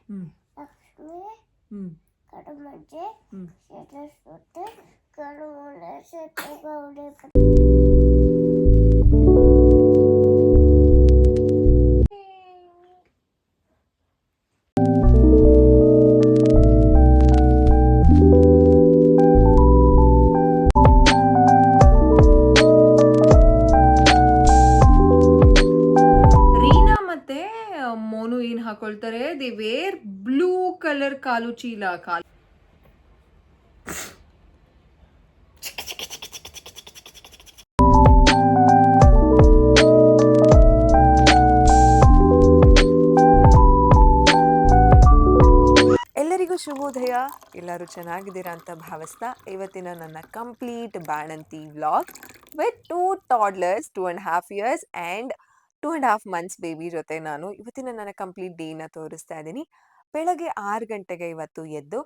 ಹ್ಮ್ ಲಕ್ಷ್ಮಿ ಹ್ಮ್ ಕಡುಮಜ್ಜೆ ಹ್ಮ್ ಸರಸ್ವತಿ ಕಡುಮೂಲ ಸತ್ಯಗೌಡಿ ರೀನಾ ಮತ್ತೆ ಮೋನು ಏನ್ ಹಾಕೊಳ್ತಾರೆ, they were blue colour ಕಾಲು ಚೀಲ. ಎಲ್ಲರಿಗೂ ಶುಭೋದಯ. ಎಲ್ಲರೂ ಚೆನ್ನಾಗಿದ್ದೀರಾ ಅಂತ ಭಾವಿಸ್ತಾ ಇವತ್ತಿನ ನನ್ನ ಕಂಪ್ಲೀಟ್ ಬಾಣಂತಿ vlog with 2 ಟಾಡ್ಲರ್ಸ್, 2.5 years and 2.5 months baby ಜೊತೆ ನಾನು ಇವತ್ತಿನ ನನ್ನ ಕಂಪ್ಲೀಟ್ ಡೇನ ತೋರಿಸ್ತಾ ಇದ್ದೀನಿ. ಬೆಳಗ್ಗೆ 6 ಗಂಟೆಗೆ ಇವತ್ತು ಎದ್ದು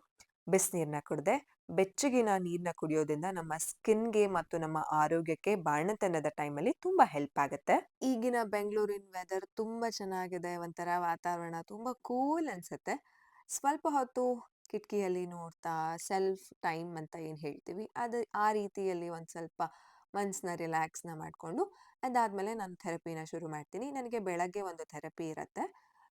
ಬಿಸಿನೀರನ್ನ ಕುಡಿದೆ. ಬೆಚ್ಚಗಿನ ನೀರನ್ನ ಕುಡಿಯೋದ್ರಿಂದ ನಮ್ಮ ಸ್ಕಿನ್ಗೆ ಮತ್ತು ನಮ್ಮ ಆರೋಗ್ಯಕ್ಕೆ ಬಾಣಂತನದ ಟೈಮಲ್ಲಿ ತುಂಬ ಹೆಲ್ಪ್ ಆಗುತ್ತೆ. ಈಗಿನ ಬೆಂಗಳೂರಿನ ವೆದರ್ ತುಂಬ ಚೆನ್ನಾಗಿದೆ, ಒಂಥರ ವಾತಾವರಣ ತುಂಬ ಕೂಲ್ ಅನಿಸುತ್ತೆ. ಸ್ವಲ್ಪ ಹೊತ್ತು ಕಿಟಕಿಯಲ್ಲಿ ನೋಡ್ತಾ ಸೆಲ್ಫ್ ಟೈಮ್ ಅಂತ ಏನು ಹೇಳ್ತೀವಿ ಅದು ಆ ರೀತಿಯಲ್ಲಿ ಒಂದು ಸ್ವಲ್ಪ ಮನಸ್ಸನ್ನ ರಿಲ್ಯಾಕ್ಸ್ನ ಮಾಡಿಕೊಂಡು ಅದಾದಮೇಲೆ ನಾನು ಥೆರಪಿನ ಶುರು ಮಾಡ್ತೀನಿ. ನನಗೆ ಬೆಳಗ್ಗೆ ಒಂದು ಥೆರಪಿ ಇರುತ್ತೆ,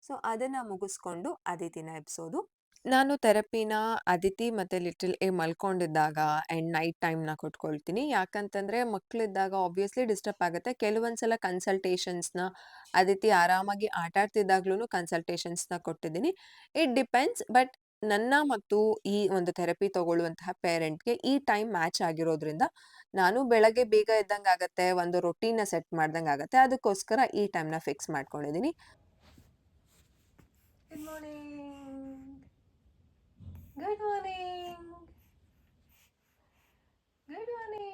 ಸೊ ಅದನ್ನು ಮುಗಿಸ್ಕೊಂಡು ಅದಿತಿನ ಎಬ್ಸೋದು. ನಾನು ಥೆರಪಿನ ಅದಿತಿ ಮತ್ತು ಲಿಟಲ್ ಎ ಮಲ್ಕೊಂಡಿದ್ದಾಗ ಆ್ಯಂಡ್ ನೈಟ್ ಟೈಮ್ನ ಕೊಟ್ಕೊಳ್ತೀನಿ. ಯಾಕಂತಂದರೆ ಮಕ್ಕಳಿದ್ದಾಗ ಆಬ್ವಿಯಸ್ಲಿ ಡಿಸ್ಟರ್ಬ್ ಆಗುತ್ತೆ. ಕೆಲವೊಂದ್ಸಲ ಕನ್ಸಲ್ಟೇಷನ್ಸ್ನ ಅದಿತಿ ಆರಾಮಾಗಿ ಆಟ ಆಡ್ತಿದ್ದಾಗ್ಲೂ ಕನ್ಸಲ್ಟೇಷನ್ಸ್ನ ಕೊಟ್ಟಿದ್ದೀನಿ. ಇಟ್ ಡಿಪೆಂಡ್ಸ್, ಬಟ್ ನನ್ನ ಮತ್ತು ಈ ಒಂದು ಥೆರಪಿ ತಗೊಳ್ಳುವಂತಹ ಪೇರೆಂಟ್ಗೆ ಈ ಟೈಮ್ ಮ್ಯಾಚ್ ಆಗಿರೋದ್ರಿಂದ ನಾನು ಬೆಳಗ್ಗೆ ಬೇಗ ಎದ್ದಂಗೆ ಆಗುತ್ತೆ, ಒಂದು ರೊಟೀನ್ನ ಸೆಟ್ ಮಾಡ್ದಂಗೆ ಆಗುತ್ತೆ. ಅದಕ್ಕೋಸ್ಕರ ಈ ಟೈಮ್ನ ಫಿಕ್ಸ್ ಮಾಡ್ಕೊಂಡಿದ್ದೀನಿ. Good morning, good morning, good morning.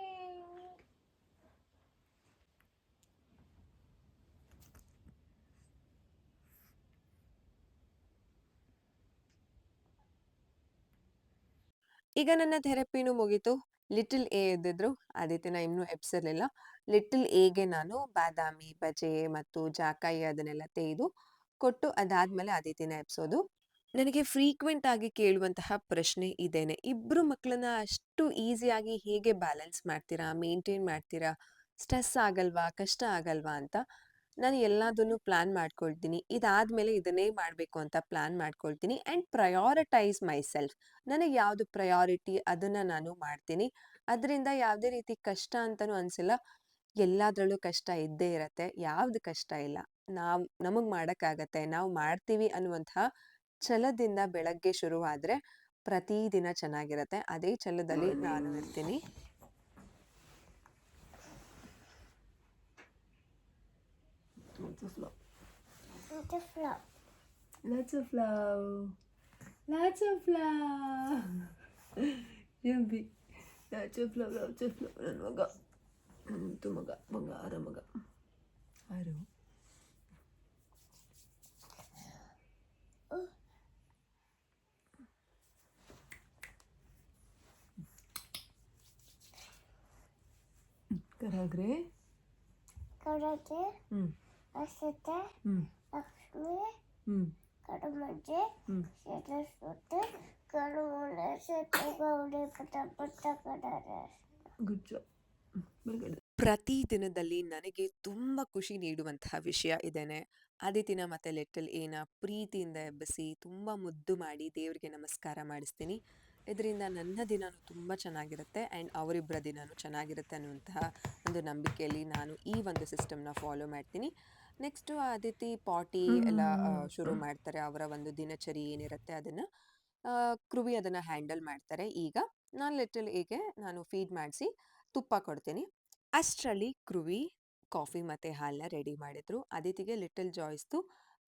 ಈಗ ನನ್ನ ಥೆರಪಿನೂ ಮುಗೀತು. ಲಿಟಲ್ ಎ ಎದ್ದಿದ್ರು, ಆದಿತ್ಯನ ಇನ್ನೂ ಎಬ್ಸಿರ್ಲಿಲ್ಲ. ಲಿಟಲ್ ಎಗೆ ನಾನು ಬಾದಾಮಿ ಬಜೆ ಮತ್ತು ಜಾಕಾಯಿ ಅದನ್ನೆಲ್ಲ ತೆಗೆದು ಕೊಟ್ಟು ಅದಾದ್ಮೇಲೆ ಆದಿತ್ಯನ ಎಬ್ಸೋದು. ನನಗೆ ಫ್ರೀಕ್ವೆಂಟ್ ಆಗಿ ಕೇಳುವಂತಹ ಪ್ರಶ್ನೆ ಇದೇನೆ, ಇಬ್ರು ಮಕ್ಕಳನ್ನ ಅಷ್ಟು ಈಸಿಯಾಗಿ ಹೇಗೆ ಬ್ಯಾಲೆನ್ಸ್ ಮಾಡ್ತೀರಾ, ಮೇಂಟೈನ್ ಮಾಡ್ತೀರಾ, ಸ್ಟ್ರೆಸ್ ಆಗಲ್ವಾ, ಕಷ್ಟ ಆಗಲ್ವಾ ಅಂತ. ನಾನು ಎಲ್ಲದನ್ನು ಪ್ಲಾನ್ ಮಾಡ್ಕೊಳ್ತೀನಿ. ಇದಾದ್ಮೇಲೆ ಇದನ್ನೇ ಮಾಡಬೇಕು ಅಂತ ಪ್ಲಾನ್ ಮಾಡ್ಕೊಳ್ತೀನಿ ಆ್ಯಂಡ್ ಪ್ರಯಾರಿಟೈಸ್ ಮೈ ಸೆಲ್ಫ್. ನನಗೆ ಯಾವುದು ಪ್ರಯಾರಿಟಿ ಅದನ್ನು ನಾನು ಮಾಡ್ತೀನಿ. ಅದರಿಂದ ಯಾವುದೇ ರೀತಿ ಕಷ್ಟ ಅಂತಲೂ ಅನಿಸಿಲ್ಲ. ಎಲ್ಲದರಲ್ಲೂ ಕಷ್ಟ ಇದ್ದೇ ಇರತ್ತೆ, ಯಾವ್ದು ಕಷ್ಟ ಇಲ್ಲ. ನಮಗೆ ಮಾಡೋಕ್ಕಾಗತ್ತೆ, ನಾವು ಮಾಡ್ತೀವಿ ಅನ್ನುವಂತಹ ಛಲದಿಂದ ಬೆಳಗ್ಗೆ ಶುರುವಾದರೆ ಪ್ರತಿದಿನ ಚೆನ್ನಾಗಿರತ್ತೆ. ಅದೇ ಛಲದಲ್ಲಿ ನಾನು ಇರ್ತೀನಿ. Lots of love. Lots of love. Yummy. Lots of love, lots of love. ನನ್ನ ಮಗ ಮುದ್ದು ಮಗ, ಬಂಗಾರ ಮಗ. ಆರು ಕರಾಗ್ರೆ ಕಡತೆ ಹ್ಞೂ ಅಸತೆ ಹ್ಞೂ ಲಕ್ಷ್ಮಿ ಹ್ಞೂ ಕಡುಮಜ್ಜೆ ಸರಸ್ವತಿ ಕಡುಮೂಲ ಸತ್ಯಗೌಡಿ ಪಟ ಕಡರ. Good job. ಪ್ರತಿ ದಿನದಲ್ಲಿ ನನಗೆ ತುಂಬ ಖುಷಿ ನೀಡುವಂತಹ ವಿಷಯ ಇದೇನೆ. ಆದಿತಿನ ಮತ್ತು ಲಿಟಲ್ ಎನ ಪ್ರೀತಿಯಿಂದ ಎಬ್ಬಿಸಿ ತುಂಬ ಮುದ್ದು ಮಾಡಿ ದೇವರಿಗೆ ನಮಸ್ಕಾರ ಮಾಡಿಸ್ತೀನಿ. ಇದರಿಂದ ನನ್ನ ದಿನನೂ ತುಂಬ ಚೆನ್ನಾಗಿರುತ್ತೆ ಆ್ಯಂಡ್ ಅವರಿಬ್ಬರ ದಿನನೂ ಚೆನ್ನಾಗಿರುತ್ತೆ ಅನ್ನುವಂತಹ ಒಂದು ನಂಬಿಕೆಯಲ್ಲಿ ನಾನು ಈ ಒಂದು ಸಿಸ್ಟಮ್ನ ಫಾಲೋ ಮಾಡ್ತೀನಿ. ನೆಕ್ಸ್ಟು ಆದಿತಿ ಪಾಟಿ ಎಲ್ಲ ಶುರು ಮಾಡ್ತಾರೆ. ಅವರ ಒಂದು ದಿನಚರಿ ಏನಿರುತ್ತೆ ಅದನ್ನು ಕೃವಿ ಅದನ್ನು ಹ್ಯಾಂಡಲ್ ಮಾಡ್ತಾರೆ. ಈಗ ನಾನು ಲಿಟಲ್ ಎಗೆ ನಾನು ಫೀಡ್ ಮಾಡಿಸಿ ತುಪ್ಪ ಕೊಡ್ತೀನಿ. ಅಷ್ಟರಲ್ಲಿ ಕೃವಿ ಕಾಫಿ ಮತ್ತು ಹಾಲನ್ನ ರೆಡಿ ಮಾಡಿದರು. ಅದಿತಿಗೆ ಲಿಟಲ್ ಜಾಯ್ಸ್ದು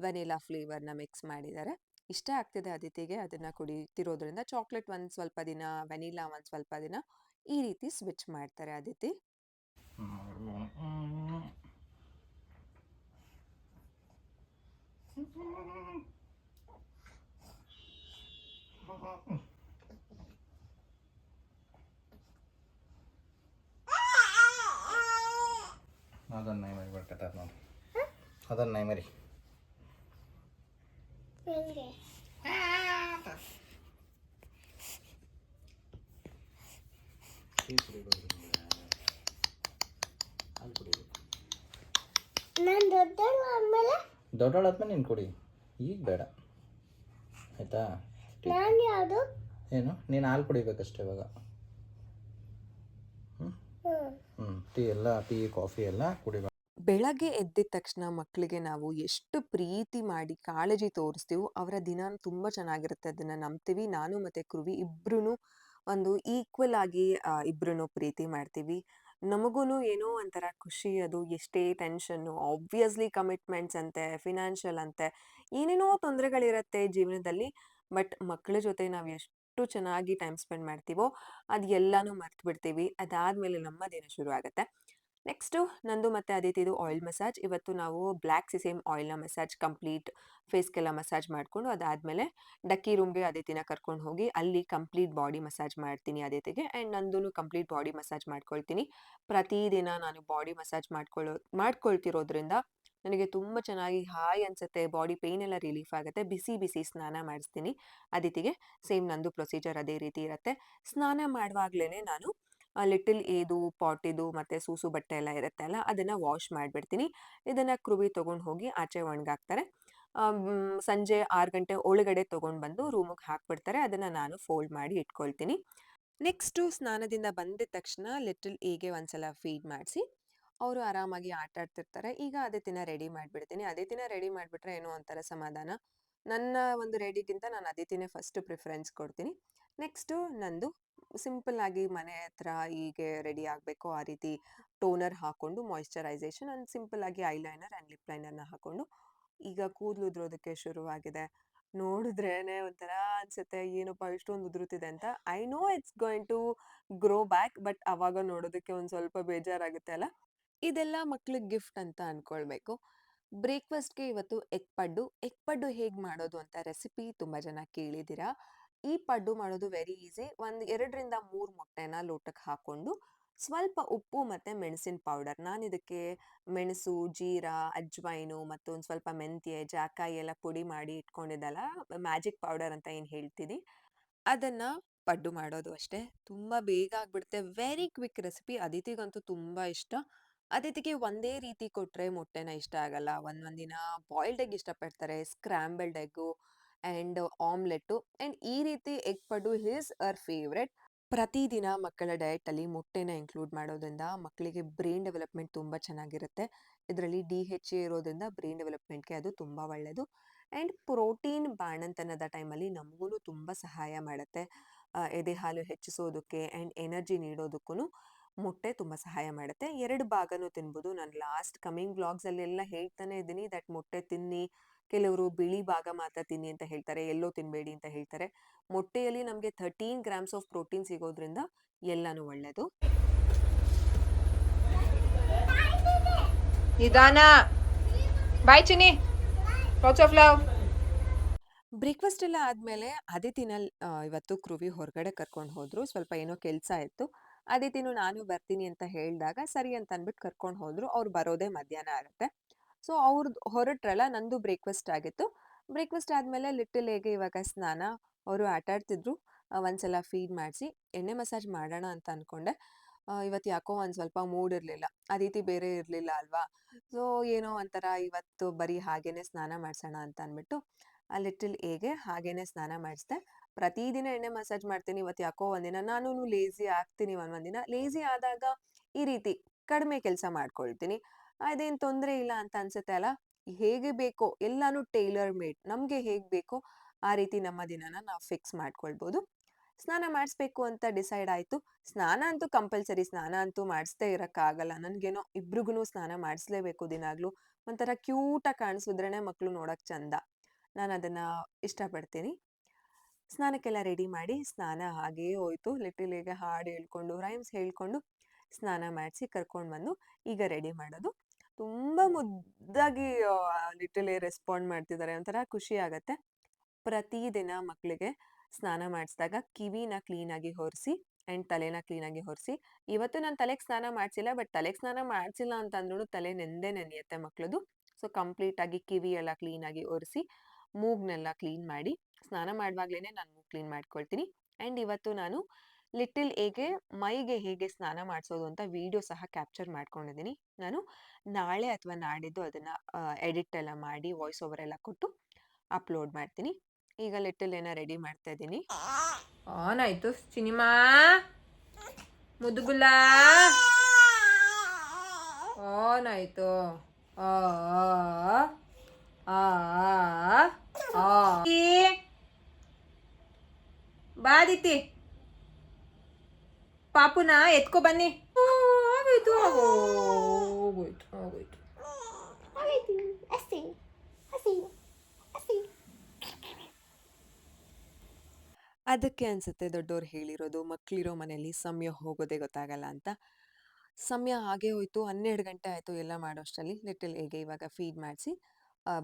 ವೆನಿಲಾ ಫ್ಲೇವರ್ನ ಮಿಕ್ಸ್ ಮಾಡಿದ್ದಾರೆ. ಇಷ್ಟ ಆಗ್ತಿದೆ ಅದಿತಿಗೆ, ಅದನ್ನು ಕುಡಿತಿರೋದ್ರಿಂದ ಚಾಕ್ಲೇಟ್ ಒಂದು ಸ್ವಲ್ಪ ದಿನ, ವೆನಿಲಾ ಒಂದು ಸ್ವಲ್ಪ ದಿನ, ಈ ರೀತಿ ಸ್ವಿಚ್ ಮಾಡ್ತಾರೆ ಅದಿತಿ. ಅದನ್ನ ನೈ ಮರಿ ಬರ್ಕತ್ತಾರ ನೋಡಿ, ಅದನ್ನ ನೈ ಮರಿ. ಟೀ ಕುಡಿಬಾರ್ದು ಮಗಳೇ. ಹಾಲು ಕುಡಿಬೇಕು. ನಾನು ದೊಡ್ಡವಳು ಆದ್ಮೇಲೆ ದೊಡ್ಡವಳಾದ್ಮೇಲೆ ನೀನು ಕುಡಿ, ಈಗ ಬೇಡ ಆಯಿತಾ? ನಾನು ಯಾವುದು? ಏನು ನೀನು ಹಾಲು ಕುಡಿಬೇಕಷ್ಟೇ ಇವಾಗ. ಟೀ ಎಲ್ಲ, ಟೀ ಕಾಫಿ ಎಲ್ಲ ಕುಡಿಬಾರ್ದು. ಬೆಳಗ್ಗೆ ಎದ್ದಿದ ತಕ್ಷಣ ಮಕ್ಕಳಿಗೆ ನಾವು ಎಷ್ಟು ಪ್ರೀತಿ ಮಾಡಿ ಕಾಳಜಿ ತೋರಿಸ್ತೀವೋ ಅವರ ದಿನ ತುಂಬ ಚೆನ್ನಾಗಿರುತ್ತೆ ಅದನ್ನು ನಂಬ್ತೀವಿ. ನಾನು ಮತ್ತು ಕೃವಿ ಇಬ್ರೂ ಒಂದು ಈಕ್ವಲ್ ಆಗಿ ಇಬ್ರೂ ಪ್ರೀತಿ ಮಾಡ್ತೀವಿ. ನಮಗೂ ಏನೋ ಒಂಥರ ಖುಷಿ, ಅದು ಎಷ್ಟೇ ಟೆನ್ಷನ್ನು, ಆಬ್ವಿಯಸ್ಲಿ ಕಮಿಟ್ಮೆಂಟ್ಸ್ ಅಂತೆ, ಫಿನಾನ್ಷಿಯಲ್ ಅಂತೆ, ಏನೇನೋ ತೊಂದರೆಗಳಿರುತ್ತೆ ಜೀವನದಲ್ಲಿ. ಬಟ್ ಮಕ್ಕಳ ಜೊತೆ ನಾವು ಎಷ್ಟು ಚೆನ್ನಾಗಿ ಟೈಮ್ ಸ್ಪೆಂಡ್ ಮಾಡ್ತೀವೋ ಅದು ಎಲ್ಲನೂ ಮರ್ತು ಬಿಡ್ತೀವಿ. ಅದಾದಮೇಲೆ ನಮ್ಮ ದಿನ ಶುರು ಆಗುತ್ತೆ. ನೆಕ್ಸ್ಟು ನಂದು ಮತ್ತು ಅದಿತಿದು ಆಯಿಲ್ ಮಸಾಜ್. ಇವತ್ತು ನಾವು ಬ್ಲ್ಯಾಕ್ ಸಿಸೇಮ್ ಆಯಿಲ್ನ ಮಸಾಜ್ ಕಂಪ್ಲೀಟ್ ಫೇಸ್ಗೆಲ್ಲ ಮಸಾಜ್ ಮಾಡಿಕೊಂಡು ಅದಾದಮೇಲೆ ಡಕ್ಕಿ ರೂಮ್ಗೆ ಅದಿತಿನ ಕರ್ಕೊಂಡು ಹೋಗಿ ಅಲ್ಲಿ ಕಂಪ್ಲೀಟ್ ಬಾಡಿ ಮಸಾಜ್ ಮಾಡ್ತೀನಿ ಅದಿತಿಗೆ. ಆ್ಯಂಡ್ ನಂದು ಕಂಪ್ಲೀಟ್ ಬಾಡಿ ಮಸಾಜ್ ಮಾಡ್ಕೊಳ್ತೀನಿ. ಪ್ರತಿದಿನ ನಾನು ಬಾಡಿ ಮಸಾಜ್ ಮಾಡ್ಕೊಳ್ತಿರೋದ್ರಿಂದ ನನಗೆ ತುಂಬ ಚೆನ್ನಾಗಿ ಹಾಯ್ ಅನಿಸುತ್ತೆ, ಬಾಡಿ ಪೇಯ್ನ್ ಎಲ್ಲ ರಿಲೀಫ್ ಆಗುತ್ತೆ. ಬಿಸಿ ಬಿಸಿ ಸ್ನಾನ ಮಾಡಿಸ್ತೀನಿ ಅದಿತಿಗೆ. ಸೇಮ್ ನಂದು ಪ್ರೊಸೀಜರ್ ಅದೇ ರೀತಿ ಇರುತ್ತೆ. ಸ್ನಾನ ಮಾಡುವಾಗಲೇ ನಾನು ಲಿಟಲ್ ಏದು ಪಾಟಿದು ಮತ್ತು ಸೂಸು ಬಟ್ಟೆ ಎಲ್ಲ ಇರುತ್ತೆ ಅಲ್ಲ, ಅದನ್ನು ವಾಶ್ ಮಾಡಿಬಿಡ್ತೀನಿ. ಇದನ್ನು ಕೃವಿ ತೊಗೊಂಡು ಹೋಗಿ ಆಚೆ ಒಣಗಾಕ್ತಾರೆ. ಸಂಜೆ 6 ಗಂಟೆ ಒಳಗಡೆ ತೊಗೊಂಡು ಬಂದು ರೂಮಿಗೆ ಹಾಕ್ಬಿಡ್ತಾರೆ. ಅದನ್ನು ನಾನು ಫೋಲ್ಡ್ ಮಾಡಿ ಇಟ್ಕೊಳ್ತೀನಿ. ನೆಕ್ಸ್ಟು ಸ್ನಾನದಿಂದ ಬಂದಿದ ತಕ್ಷಣ ಲಿಟಲ್ ಏಗೆ ಒಂದ್ಸಲ ಫೀಡ್ ಮಾಡಿಸಿ ಅವರು ಆರಾಮಾಗಿ ಆಟ ಆಡ್ತಿರ್ತಾರೆ. ಈಗ ಅದಿತಿನ ರೆಡಿ ಮಾಡಿಬಿಡ್ತೀನಿ. ಅದಿತಿನ ರೆಡಿ ಮಾಡಿಬಿಟ್ರೆ ಏನೋ ಒಂಥರ ಸಮಾಧಾನ. ನನ್ನ ಒಂದು ರೆಡಿಗಿಂತ ನಾನು ಅದಿತಿನೇ ಫಸ್ಟ್ ಪ್ರಿಫರೆನ್ಸ್ ಕೊಡ್ತೀನಿ. ನೆಕ್ಸ್ಟು ನಂದು ಸಿಂಪಲ್ ಆಗಿ ಮನೆ ಹತ್ರ ಹೀಗೆ ರೆಡಿ ಆಗಬೇಕು ಆ ರೀತಿ ಟೋನರ್ ಹಾಕ್ಕೊಂಡು ಮಾಯಿಶ್ಚರೈಸೇಷನ್ ಆ್ಯಂಡ್ ಸಿಂಪಲ್ ಆಗಿ ಐಲೈನರ್ ಆ್ಯಂಡ್ ಲಿಪ್ ಲೈನರ್ನ ಹಾಕ್ಕೊಂಡು ಈಗ ಕೂದಲು ಉದುರೋದಕ್ಕೆ ಶುರುವಾಗಿದೆ. ನೋಡಿದ್ರೇನೆ ಒಂಥರ ಅನ್ಸುತ್ತೆ, ಏನಪ್ಪ ಇಷ್ಟೊಂದು ಉದುರುತ್ತಿದೆ ಅಂತ. I know it's going to grow back, but ಅವಾಗ ನೋಡೋದಕ್ಕೆ ಒಂದು ಸ್ವಲ್ಪ ಬೇಜಾರಾಗುತ್ತೆ ಅಲ್ಲ. ಇದೆಲ್ಲ ಮಕ್ಳಿಗೆ ಗಿಫ್ಟ್ ಅಂತ ಅನ್ಕೊಳ್ಬೇಕು. ಬ್ರೇಕ್ಫಾಸ್ಟ್ಗೆ ಇವತ್ತು ಎಗ್ ಪಡ್ಡು ಹೇಗೆ ಮಾಡೋದು ಅಂತ ರೆಸಿಪಿ ತುಂಬ ಜನ ಕೇಳಿದ್ದೀರಾ. ಈ ಪಡ್ಡು ಮಾಡೋದು ವೆರಿ ಈಸಿ. ಒಂದು 2ರಿಂದ 3 ಮೊಟ್ಟೆನ ಲೋಟಕ್ಕೆ ಹಾಕ್ಕೊಂಡು ಸ್ವಲ್ಪ ಉಪ್ಪು ಮತ್ತು ಮೆಣಸಿನ ಪೌಡರ್, ನಾನು ಇದಕ್ಕೆ ಮೆಣಸು, ಜೀರಾ, ಅಜ್ವೈನು ಮತ್ತು ಒಂದು ಸ್ವಲ್ಪ ಮೆಂತ್ಯ, ಜಾಕಾಯಿ ಎಲ್ಲ ಪುಡಿ ಮಾಡಿ ಇಟ್ಕೊಂಡಿದ್ದಲ್ಲ, ಮ್ಯಾಜಿಕ್ ಪೌಡರ್ ಅಂತ ಏನು ಹೇಳ್ತೀನಿ, ಅದನ್ನು ಪಡ್ಡು ಮಾಡೋದು ಅಷ್ಟೇ. ತುಂಬ ಬೇಗ ಆಗ್ಬಿಡುತ್ತೆ. Very quick recipe. ಅದಿತಿಗಂತೂ ತುಂಬ ಇಷ್ಟ. ಅದಿತಿಗೆ ಒಂದೇ ರೀತಿ ಕೊಟ್ಟರೆ ಮೊಟ್ಟೆನ ಇಷ್ಟ ಆಗಲ್ಲ. ಒಂದೊಂದಿನ ಬಾಯ್ಲ್ಡ್ ಎಗ್ ಇಷ್ಟಪಡ್ತಾರೆ, scrambled egg and omelette. And ಈ ರೀತಿ egg paddu is our favourite. ಪ್ರತಿದಿನ ಮಕ್ಕಳ ಡಯಟಲ್ಲಿ ಮೊಟ್ಟೆನ ಇನ್ಕ್ಲೂಡ್ ಮಾಡೋದ್ರಿಂದ ಮಕ್ಕಳಿಗೆ ಬ್ರೈನ್ ಡೆವಲಪ್ಮೆಂಟ್ ತುಂಬ ಚೆನ್ನಾಗಿರುತ್ತೆ. ಇದರಲ್ಲಿ DHA ಇರೋದ್ರಿಂದ ಬ್ರೈನ್ ಡೆವಲಪ್ಮೆಂಟ್ಗೆ ಅದು ತುಂಬ ಒಳ್ಳೆಯದು. ಆ್ಯಂಡ್ ಪ್ರೋಟೀನ್ ಬಾಣಂತನದ ಟೈಮಲ್ಲಿ ನಮಗೂ ತುಂಬ ಸಹಾಯ ಮಾಡುತ್ತೆ. ಎದೆ ಹಾಲು ಹೆಚ್ಚಿಸೋದಕ್ಕೆ ಆ್ಯಂಡ್ ಎನರ್ಜಿ ನೀಡೋದಕ್ಕೂ ಮೊಟ್ಟೆ ತುಂಬ ಸಹಾಯ ಮಾಡುತ್ತೆ. 2 ಭಾಗನೂ ತಿನ್ಬೋದು. ನಾನು ಲಾಸ್ಟ್ ಕಮಿಂಗ್ ವ್ಲಾಗ್ಸಲ್ಲೆಲ್ಲ ಹೇಳ್ತಾನೆ ಇದ್ದೀನಿ ದಟ್ ಮೊಟ್ಟೆ ತಿನ್ನಿ, ಕೆಲವರು ಬಿಳಿ ಭಾಗ ಮಾತ್ರ ತಿನ್ನಿ ಅಂತ ಹೇಳ್ತಾರೆ, ಎಲ್ಲೋ ತಿನ್ನಬೇಡಿ ಅಂತ ಹೇಳ್ತಾರೆ. ಮೊಟ್ಟೆಯಲ್ಲಿ ನಮಗೆ 13 ಗ್ರಾಮ್ಸ್ ಆಫ್ ಪ್ರೋಟೀನ್ ಸಿಗೋದ್ರಿಂದ ಎಲ್ಲನೂ ಒಳ್ಳೆಯದು. ನಿಧಾನ. ಬಾಯ್ ಚಿನ್ನಿ. Lots of love. ಬ್ರೇಕ್ಫಾಸ್ಟ್ ಎಲ್ಲ ಆದಮೇಲೆ ಅದಿತಿನ ಇವತ್ತು ಕೃವಿ ಹೊರಗಡೆ ಕರ್ಕೊಂಡು ಹೋದರು. ಸ್ವಲ್ಪ ಏನೋ ಕೆಲಸ ಇತ್ತು. ಅದಿತಿನು ನಾನು ಬರ್ತೀನಿ ಅಂತ ಹೇಳಿದಾಗ ಸರಿ ಅಂತ ಅಂದ್ಬಿಟ್ಟು ಕರ್ಕೊಂಡು ಹೋದರು. ಅವ್ರು ಬರೋದೇ ಮಧ್ಯಾಹ್ನ ಆಗುತ್ತೆ. ಸೊ ಅವ್ರದ್ದು ಹೊರಟ್ರಲ್ಲ, ನಂದು ಬ್ರೇಕ್ಫಾಸ್ಟ್ ಆಗಿತ್ತು. ಬ್ರೇಕ್ಫಾಸ್ಟ್ ಆದಮೇಲೆ ಲಿಟಲ್ ಹೇಗೆ ಇವಾಗ ಸ್ನಾನ, ಅವರು ಆಟ ಆಡ್ತಿದ್ರು. ಒಂದ್ಸಲ ಫೀಡ್ ಮಾಡಿಸಿ ಎಣ್ಣೆ ಮಸಾಜ್ ಮಾಡೋಣ ಅಂತ ಅಂದ್ಕೊಂಡೆ. ಇವತ್ತು ಯಾಕೋ ಒಂದು ಸ್ವಲ್ಪ ಮೂಡ್ ಇರಲಿಲ್ಲ. ಅದಿತಿ ಬೇರೆ ಇರಲಿಲ್ಲ ಅಲ್ವಾ. ಸೊ ಏನೋ ಒಂಥರ ಇವತ್ತು ಬರೀ ಹಾಗೇನೆ ಸ್ನಾನ ಮಾಡಿಸೋಣ ಅಂತ ಅಂದ್ಬಿಟ್ಟು ಆ ಲಿಟಲ್ ಏಗೆ ಹಾಗೇನೆ ಸ್ನಾನ ಮಾಡಿಸ್ದೆ. ಪ್ರತಿದಿನ ಎಣ್ಣೆ ಮಸಾಜ್ ಮಾಡ್ತೀನಿ. ಇವತ್ತು ಯಾಕೋ ಒಂದಿನ ನಾನು ಲೇಸಿ ಆಗ್ತೀನಿ. ಒಂದೊಂದಿನ ಲೇಸಿ ಆದಾಗ ಈ ರೀತಿ ಕಡಿಮೆ ಕೆಲಸ ಮಾಡ್ಕೊಳ್ತೀನಿ. ಅದೇನು ತೊಂದರೆ ಇಲ್ಲ ಅಂತ ಅನ್ಸುತ್ತೆ ಅಲ್ಲ. ಹೇಗೆ ಬೇಕೋ ಎಲ್ಲಾನು ಟೈಲರ್ ಮೇಡ್, ನಮಗೆ ಹೇಗೆ ಬೇಕೋ ಆ ರೀತಿ ನಮ್ಮ ದಿನನ ನಾವು ಫಿಕ್ಸ್ ಮಾಡ್ಕೊಳ್ಬೋದು. ಸ್ನಾನ ಮಾಡಿಸ್ಬೇಕು ಅಂತ ಡಿಸೈಡ್ ಆಯಿತು. ಸ್ನಾನ ಅಂತೂ ಕಂಪಲ್ಸರಿ, ಸ್ನಾನ ಅಂತೂ ಮಾಡಿಸ್ದೇ ಇರೋಕ್ಕಾಗಲ್ಲ. ನನಗೇನೋ ಇಬ್ರಿಗೂ ಸ್ನಾನ ಮಾಡಿಸ್ಲೇಬೇಕು ದಿನಾಗಲೂ. ಒಂಥರ ಕ್ಯೂಟಾಗಿ ಕಾಣಿಸಿದ್ರೇ ಮಕ್ಕಳು ನೋಡೋಕೆ ಚಂದ. ನಾನು ಅದನ್ನು ಇಷ್ಟಪಡ್ತೀನಿ. ಸ್ನಾನಕ್ಕೆಲ್ಲ ರೆಡಿ ಮಾಡಿ ಸ್ನಾನ ಹಾಗೇ ಹೋಯಿತು. ಲಿಟಲ್ ಹೇಗೆ ಹಾಡು ಹೇಳ್ಕೊಂಡು ರೈಮ್ಸ್ ಹೇಳ್ಕೊಂಡು ಸ್ನಾನ ಮಾಡಿಸಿ ಕರ್ಕೊಂಡು ಬಂದು ಈಗ ರೆಡಿ ಮಾಡೋದು. ತುಂಬ ಮುದ್ದಾಗಿ ಲಿಟಲ್ ರೆಸ್ಪಾಂಡ್ ಮಾಡ್ತಿದ್ದಾರೆ. ಒಂಥರ ಖುಷಿ ಆಗುತ್ತೆ. ಪ್ರತಿದಿನ ಮಕ್ಕಳಿಗೆ ಸ್ನಾನ ಮಾಡಿಸಿದಾಗ ಕಿವಿನ ಕ್ಲೀನಾಗಿ ಒರೆಸಿ ಆ್ಯಂಡ್ ತಲೆನ ಕ್ಲೀನಾಗಿ ಒರೆಸಿ. ಇವತ್ತು ನಾನು ತಲೆಗೆ ಸ್ನಾನ ಮಾಡಿಸಿಲ್ಲ, ಬಟ್ ತಲೆಗೆ ಸ್ನಾನ ಮಾಡಿಸಿಲ್ಲ ಅಂತಂದ್ರೂ ತಲೆ ನೆನೆಯುತ್ತೆ ಮಕ್ಕಳದು. ಸೊ ಕಂಪ್ಲೀಟಾಗಿ ಕಿವಿ ಎಲ್ಲ ಕ್ಲೀನಾಗಿ ಒರೆಸಿ, ಮೂಗ್ನೆಲ್ಲ ಕ್ಲೀನ್ ಮಾಡಿ, ಸ್ನಾನ ಮಾಡುವಾಗಲೇ ನಾನು ಮೂಗು ಕ್ಲೀನ್ ಮಾಡ್ಕೊಳ್ತೀನಿ. ಆ್ಯಂಡ್ ಇವತ್ತು ನಾನು ಲಿಟಲ್ ಎಗೆ ಮೈಗೆ ಹೇಗೆ ಸ್ನಾನ ಮಾಡಿಸೋದು ಅಂತ ವಿಡಿಯೋ ಸಹ ಕ್ಯಾಪ್ಚರ್ ಮಾಡ್ಕೊಂಡಿದ್ದೀನಿ. ನಾನು ನಾಳೆ ಅಥವಾ ನಾಡಿದ್ದು ಅದನ್ನು ಎಡಿಟ್ ಎಲ್ಲ ಮಾಡಿ ವಾಯ್ಸ್ ಓವರ್ ಎಲ್ಲ ಕೊಟ್ಟು ಅಪ್ಲೋಡ್ ಮಾಡ್ತೀನಿ. ಈಗ ಲಿಟಲ್ ಏನ ರೆಡಿ ಮಾಡ್ತಾ ಇದ್ದೀನಿ. ಆನ್ ಆಯ್ತು ಸಿನಿಮಾ ಮುದುಗುಲ ಆನ್ ಆಯ್ತು. ಆ ಆ ಆ ಬಾದಿತಿ ಪಾಪುನ ಎತ್ಕೊ ಬನ್ನಿ. ಆಗೋಯ್ತು ಆಗೋಯ್ತು ಆಗೋಯ್ತು. ಆಯ್ತು ಅಷ್ಟೇ ಅಷ್ಟೇ ಅಷ್ಟೇ. ಅದಕ್ಕೆ ಅನ್ಸುತ್ತೆ ದೊಡ್ಡವ್ರು ಹೇಳಿರೋದು, ಮಕ್ಕಳಿರೋ ಮನೆಯಲ್ಲಿ ಸಮಯ ಹೋಗೋದೇ ಗೊತ್ತಾಗಲ್ಲ ಅಂತ. ಸಮಯ ಹಾಗೆ ಹೋಯ್ತು, 12 ಗಂಟೆ ಆಯಿತು ಎಲ್ಲ ಮಾಡೋಷ್ಟರಲ್ಲಿ. ಲಿಟಲ್ ಎಗೆ ಇವಾಗ ಫೀಡ್ ಮಾಡಿಸಿ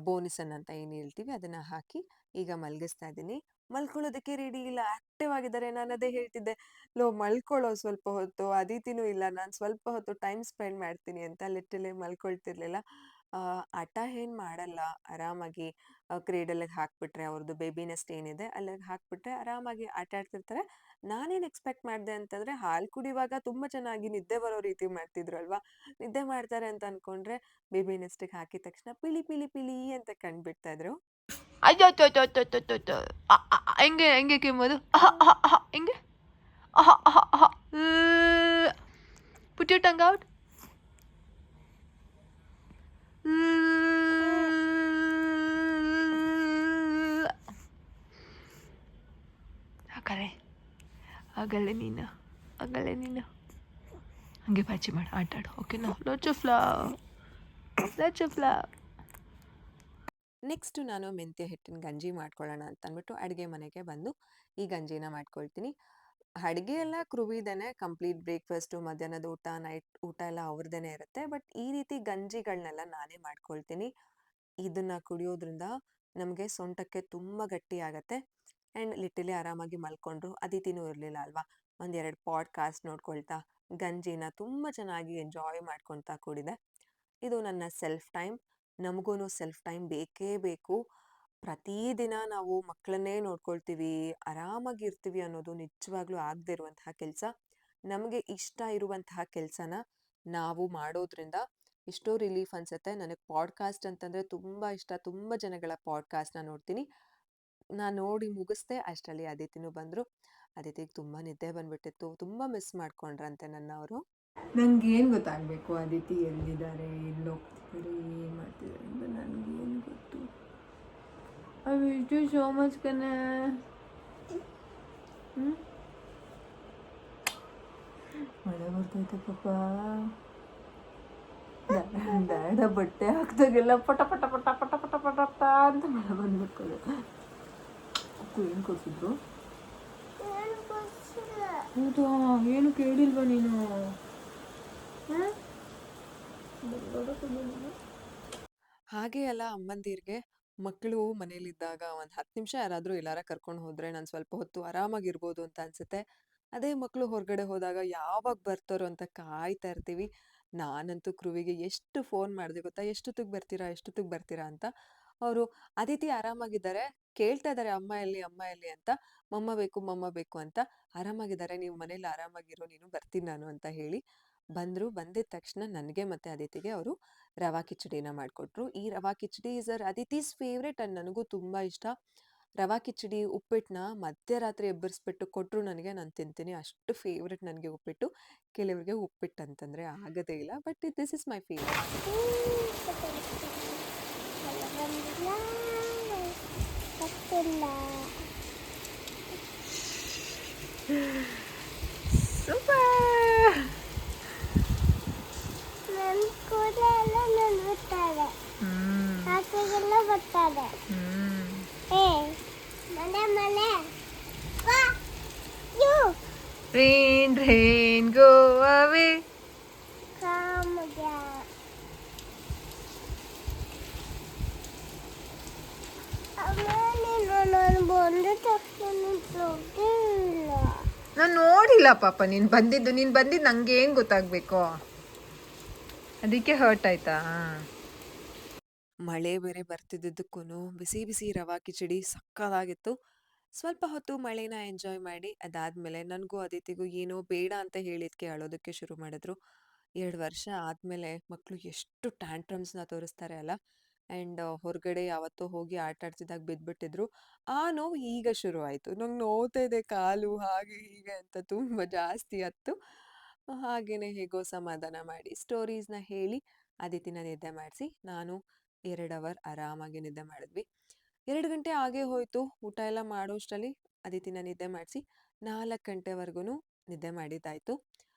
ಬೋನಿಸನ್ ಅಂತ ಏನು ಹೇಳ್ತೀವಿ ಅದನ್ನು ಹಾಕಿ ಈಗ ಮಲಗಿಸ್ತಾ ಇದ್ದೀನಿ. ಮಲ್ಕೊಳ್ಳೋದಕ್ಕೆ ರೆಡಿ ಇಲ್ಲ, ಆ್ಯಕ್ಟಿವ್ ಆಗಿದ್ದಾರೆ. ನಾನು ಅದೇ ಹೇಳ್ತಿದ್ದೆ, ಲೋ ಮಲ್ಕೊಳ್ಳೋ ಸ್ವಲ್ಪ ಹೊತ್ತು, ಅದಿತಿನೂ ಇಲ್ಲ, ನಾನು ಸ್ವಲ್ಪ ಹೊತ್ತು ಟೈಮ್ ಸ್ಪೆಂಡ್ ಮಾಡ್ತೀನಿ ಅಂತ. ಲಿಟಲ್ ಎ ಮಲ್ಕೊಳ್ತಿರ್ಲಿಲ್ಲ. ಆಟ ಏನು ಮಾಡಲ್ಲ, ಆರಾಮಾಗಿ ಕ್ರೇಡಲ್ಗೆ ಹಾಕ್ಬಿಟ್ರೆ ಅವ್ರದ್ದು ಬೇಬಿ ನೆಸ್ಟ್ ಏನಿದೆ ಅಲ್ಲಿಗೆ ಹಾಕ್ಬಿಟ್ರೆ ಆರಾಮಾಗಿ ಆಟ ಆಡ್ತಿರ್ತಾರೆ. ನಾನೇನು ಎಕ್ಸ್ಪೆಕ್ಟ್ ಮಾಡಿದೆ ಅಂತಂದರೆ ಹಾಲು ಕುಡಿಯುವಾಗ ತುಂಬ ಚೆನ್ನಾಗಿ ನಿದ್ದೆ ಬರೋ ರೀತಿ ಮಾಡ್ತಿದ್ರು ಅಲ್ವಾ, ನಿದ್ದೆ ಮಾಡ್ತಾರೆ ಅಂತ ಅಂದ್ಕೊಂಡ್ರೆ ಬೇಬಿ ನೆಸ್ಟಿಗೆ ಹಾಕಿದ ತಕ್ಷಣ ಪಿಲಿ ಪಿಲಿ ಪಿಲಿ ಅಂತ ಕಂಡುಬಿಡ್ತಾ ಇದ್ರು. ಅಯ್ಯೋ ಹೆಂಗೆ ಹೆಂಗೆ ಕೆಮ್ಮೋದು ಹೆಂಗೆ ಪುಟ್ ಯು ಟಂಗ್ ಔಟ್. ಆಗಲ್ಲೇ ನೀನು ಹಂಗೆ ಪಾಚಿ ಮಾಡಿ ಆಟ ಆಡು. ಓಕೆನಾ? Lots of love. ನೆಕ್ಸ್ಟು ನಾನು ಮೆಂತ್ಯ ಹಿಟ್ಟಿನ ಗಂಜಿ ಮಾಡ್ಕೊಳ್ಳೋಣ ಅಂತ ಅಂದ್ಬಿಟ್ಟು ಅಡುಗೆ ಮನೆಗೆ ಬಂದು ಈ ಗಂಜಿನ ಮಾಡ್ಕೊಳ್ತೀನಿ. ಅಡುಗೆ ಎಲ್ಲ ಕ್ರುವಿದೇನೆ, ಕಂಪ್ಲೀಟ್ ಬ್ರೇಕ್ಫಾಸ್ಟು, ಮಧ್ಯಾಹ್ನದ ಊಟ, ನೈಟ್ ಊಟ ಎಲ್ಲ ಅವ್ರದ್ದೇ ಇರುತ್ತೆ. ಬಟ್ ಈ ರೀತಿ ಗಂಜಿಗಳನ್ನೆಲ್ಲ ನಾನೇ ಮಾಡ್ಕೊಳ್ತೀನಿ. ಇದನ್ನು ಕುಡಿಯೋದ್ರಿಂದ ನಮಗೆ ಸೊಂಟಕ್ಕೆ ತುಂಬ ಗಟ್ಟಿ ಆಗುತ್ತೆ. ಆ್ಯಂಡ್ ಲಿಟಲಿ ಆರಾಮಾಗಿ ಮಲ್ಕೊಂಡ್ರು. ಅದಿತಿನೂ ಇರಲಿಲ್ಲ ಅಲ್ವಾ, ಒಂದೆರಡು ಪಾಡ್ಕಾಸ್ಟ್ ನೋಡ್ಕೊಳ್ತಾ ಗಂಜಿನ ತುಂಬ ಚೆನ್ನಾಗಿ ಎಂಜಾಯ್ ಮಾಡ್ಕೊಳ್ತಾ ಕೂಡಿದೆ. ಇದು ನನ್ನ ಸೆಲ್ಫ್ ಟೈಮ್. ನಮಗೂ ಸೆಲ್ಫ್ ಟೈಮ್ ಬೇಕೇ ಬೇಕು. ಪ್ರತಿದಿನ ನಾವು ಮಕ್ಕಳನ್ನೇ ನೋಡ್ಕೊಳ್ತೀವಿ, ಆರಾಮಾಗಿರ್ತೀವಿ ಅನ್ನೋದು ನಿಜವಾಗ್ಲೂ ಆಗದೆ ಇರುವಂತಹ ಕೆಲಸ. ನಮಗೆ ಇಷ್ಟ ಇರುವಂತಹ ಕೆಲಸನ ನಾವು ಮಾಡೋದ್ರಿಂದ ಎಷ್ಟೋ ರಿಲೀಫ್ ಅನಿಸುತ್ತೆ. ನನಗೆ ಪಾಡ್ಕಾಸ್ಟ್ ಅಂತಂದರೆ ತುಂಬ ಇಷ್ಟ. ತುಂಬ ಜನಗಳ ಪಾಡ್ಕಾಸ್ಟ್ನ ನೋಡ್ತೀನಿ. ನಾನು ನೋಡಿ ಮುಗಿಸ್ದೆ ಅಷ್ಟರಲ್ಲಿ ಅದಿತಿನೂ ಬಂದರು. ಅದಿತಿಗೆ ತುಂಬ ನಿದ್ದೆ ಬಂದುಬಿಟ್ಟಿತ್ತು, ತುಂಬ ಮಿಸ್ ಮಾಡ್ಕೊಂಡ್ರಂತೆ ನನ್ನ ಅವರು. ನನಗೇನು ಗೊತ್ತಾಗಬೇಕು ಅದಿತಿ ಎಲ್ಲಿದ್ದಾರೆ, ಎಲ್ಲಿ ಹೋಗ್ತಿದ್ದಾರೆ, ಏನು ಮಾಡ್ತಿದ್ದಾರೆ ಅಂತ ನನಗೇನು ಗೊತ್ತು. I wish you so much ಕಣೆ. ಮಳೆ ಬರ್ತೈತೆ ಪಾಪ. ಡ್ಯಾಡ ಬಟ್ಟೆ ಹಾಕ್ದಾಗೆಲ್ಲ ಪಟ ಪಟ ಪಟ ಪಟ ಪಟ ಪಟ ಪಟ ಅಂತ ಮಳೆ ಬಂದ್ಬಿಡ್ತದೆ. ಏನು ಕೊಡ್ಸಿದ್ರು? ಹೌದಾ? ಏನು ಕೇಳಿಲ್ವಾ ನೀನು? ಹಾಗೆ ಅಲ್ಲ ಅಮ್ಮಂದಿರಿಗೆ ಮಕ್ಕಳು ಮನೇಲಿದ್ದಾಗ ಒಂದು 10 ನಿಮಿಷ ಯಾರಾದರೂ ಎಲ್ಲಾರ ಕರ್ಕೊಂಡು ಹೋದರೆ ನಾನು ಸ್ವಲ್ಪ ಹೊತ್ತು ಆರಾಮಾಗಿರ್ಬೋದು ಅಂತ ಅನಿಸುತ್ತೆ. ಅದೇ ಮಕ್ಕಳು ಹೊರಗಡೆ ಹೋದಾಗ ಯಾವಾಗ ಬರ್ತಾರೋ ಅಂತ ಕಾಯ್ತಾ ಇರ್ತೀವಿ. ನಾನಂತೂ ಕ್ರುವಿಗೆ ಎಷ್ಟು ಫೋನ್ ಮಾಡಿದೆ ಗೊತ್ತಾ, ಎಷ್ಟೊತ್ತಿಗೆ ಬರ್ತೀರಾ ಅಂತ. ಅವರು ಅದಿತಿ ಆರಾಮಾಗಿದ್ದಾರೆ, ಕೇಳ್ತಾ ಇದ್ದಾರೆ ಅಮ್ಮ ಎಲ್ಲಿ ಅಂತ. ಮಮ್ಮ ಬೇಕು ಅಂತ. ಆರಾಮಾಗಿದ್ದಾರೆ, ನೀವು ಮನೇಲಿ ಆರಾಮಾಗಿರೋ, ನೀನು ಬರ್ತೀನಿ ನಾನು ಅಂತ ಹೇಳಿ ಬಂದರು. ಬಂದಿದ ತಕ್ಷಣ ನನಗೆ ಮತ್ತು ಅದಿತಿಗೆ ಅವರು ರವಾ ಕಿಚಡಿನ ಮಾಡಿಕೊಟ್ರು. ಈ ರವಾ ಕಿಚಡಿ ಈಸ್ ಅದಿತೀಸ್ ಫೇವ್ರೇಟ್ ಆ್ಯಂಡ್ ನನಗೂ ತುಂಬ ಇಷ್ಟ. ರವಾ ಕಿಚಡಿ ಉಪ್ಪಿಟ್ಟನ್ನ ಮಧ್ಯರಾತ್ರಿ ಎಬ್ಬರಿಸ್ಬಿಟ್ಟು ಕೊಟ್ಟರು ನನಗೆ, ನಾನು ತಿಂತೀನಿ. ಅಷ್ಟು ಫೇವ್ರೇಟ್ ನನಗೆ ಉಪ್ಪಿಟ್ಟು. ಕೆಲವರಿಗೆ ಉಪ್ಪಿಟ್ಟು ಅಂತಂದರೆ ಆಗೋದೇ ಇಲ್ಲ, but this is my favourite. Super. ನನ್ನ ಕೂಡ ಎಲ್ಲ ನಲ್ಗುತ್ತಾರೆ, ಆಚೆಗೆಲ್ಲ ಬರ್ತಾರೆ. ಏ ಮನೆ ವಾ you Rain, go away. come again. ಅಮ್ಮ ನೀನು ನಾನು ಬಂದ ತಕ್ಷಣ ಹೋಗಿಲ್ಲ. ನಾನು ನೋಡಿಲ್ಲ ಪಾಪ ನೀನು ಬಂದಿದ್ದು ನಂಗೆ ಏನು ಗೊತ್ತಾಗಬೇಕು, ಅದಕ್ಕೆ ಹರ್ಟ್ ಆಯ್ತಾ? ಮಳೆ ಬೇರೆ ಬರ್ತಿದ್ದಕ್ಕೂ ಬಿಸಿ ಬಿಸಿ ರವಾ ಕಿಚಡಿ ಸಕ್ಕತ್ತಾಗಿತ್ತು. ಸ್ವಲ್ಪ ಹೊತ್ತು ಮಳೆನ ಎಂಜಾಯ್ ಮಾಡಿ ಅದಾದ್ಮೇಲೆ ನನಗೂ ಅದಿತಿಗೂ ಏನೋ ಬೇಡ ಅಂತ ಹೇಳಿದ್ಕೆ ಅಳೋದಕ್ಕೆ ಶುರು ಮಾಡಿದ್ರು. 2 ವರ್ಷ ಆದ್ಮೇಲೆ ಮಕ್ಳು ಎಷ್ಟು ಟ್ಯಾಂಟ್ರಮ್ಸ್‌ನ ತೋರಿಸ್ತಾರೆ ಅಲ್ಲ. ಆ್ಯಂಡ್ ಹೊರಗಡೆ ಯಾವತ್ತೋ ಹೋಗಿ ಆಟ ಆಡ್ತಿದ್ದಾಗ ಬಿದ್ಬಿಟ್ಟಿದ್ರು. ಆ ನೋವು ಈಗ ಶುರು ಆಯ್ತು. ನಂಗೆ ನೋವ್ತಾ ಇದೆ ಕಾಲು ಹಾಗೆ ಹೀಗೆ ಅಂತ ತುಂಬ ಜಾಸ್ತಿ ಆತ್ತು. ಹಾಗೇನೆ ಹೇಗೋ ಸಮಾಧಾನ ಮಾಡಿ ಸ್ಟೋರೀಸ್‌ನ ಹೇಳಿ ಅದಿತಿನ ನಿದ್ದೆ ಮಾಡಿಸಿ ನಾನು 2 ಅವರ್ ಆರಾಮಾಗಿ ನಿದ್ದೆ ಮಾಡಿದ್ವಿ. 2 ಗಂಟೆ ಆಗೇ ಹೋಯ್ತು. ಊಟ ಎಲ್ಲ ಮಾಡೋಷ್ಟರಲ್ಲಿ ಅದಿತಿನ ನಿದ್ದೆ ಮಾಡಿಸಿ 4 ಗಂಟೆವರೆಗೂನು ನಿದ್ದೆ ಮಾಡಿದ್ದಾಯ್ತು.